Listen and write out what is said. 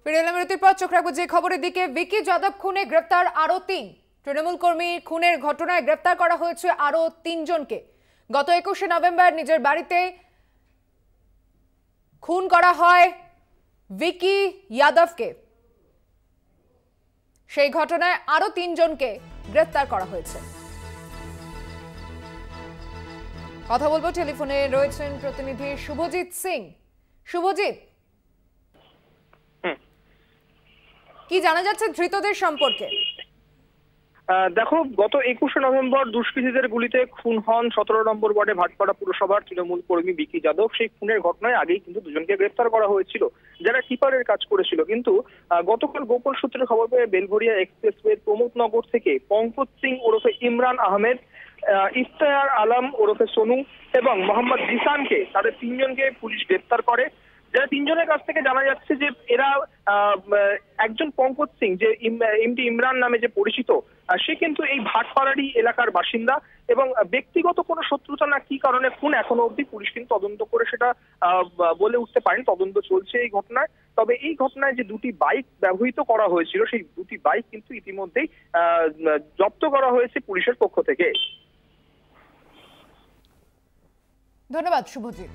ফিরে এলাম বিরতির পর। চোখ রাখবো যে খবরের দিকে। ভিকি যাদব খুনে গ্রেপ্তার আরো ৩ তৃণমূল কর্মী খুনের ঘটনায় গ্রেপ্তার করা হয়েছে আরো ৩ জনকে। গত ২১শে নভেম্বর নিজের বাড়িতে খুন করা হয় ভিকি যাদবকে। সেই ঘটনায় আরো ৩ জনকে গ্রেপ্তার করা হয়েছে। কথা বলবো, টেলিফোনে রয়েছেন প্রতিনিধি শুভজিৎ সিং। শুভজিৎ, কি জানা যাচ্ছে ধৃতদের সম্পর্কে? দেখো, গত ২১শে নভেম্বর দুষ্কৃতীদের গুলিতে খুন হন ১৭ নম্বর ওয়ার্ডে ভাটপাড়া পুরসভার তৃণমূল কর্মী ভিকি যাদব। সেই খুনের ঘটনায় আগেই কিন্তু দুজনকে গ্রেফতার করা হয়েছিল, যারা কিপারের কাজ করেছিল। কিন্তু গতকাল গোপন সূত্রে খবর পেয়ে বেলঘরিয়া এক্সপ্রেসওয়ে প্রমোদনগর থেকে পঙ্কজ সিং ওরফে ইমরান আহমেদ, ইফতেয়ার আলম ওরফে সোনু এবং মোহাম্মদ জিসানকে, তাদের ৩ জনকে পুলিশ গ্রেফতার করে। যারা ৩ জনের কাছ থেকে জানা যাচ্ছে যে এরা একজন পঙ্কজ সিং, যে এমডি ইমরান নামে যে পরিচিত, সে কিন্তু এই ভাটপাড়ারই এলাকার বাসিন্দা এবং ব্যক্তিগত কোনো শত্রুতা না কি কারণে খুন এখনো অবধি পুলিশ কিন্তু তদন্ত করে সেটা বলে উঠতে পারেনি। তদন্ত চলছে এই ঘটনায়। তবে এই ঘটনায় যে দুটি বাইক ব্যবহৃত করা হয়েছিল, সেই দুটি বাইক কিন্তু ইতিমধ্যেই জব্দ করা হয়েছে পুলিশের পক্ষ থেকে। ধন্যবাদ শুভজিৎ।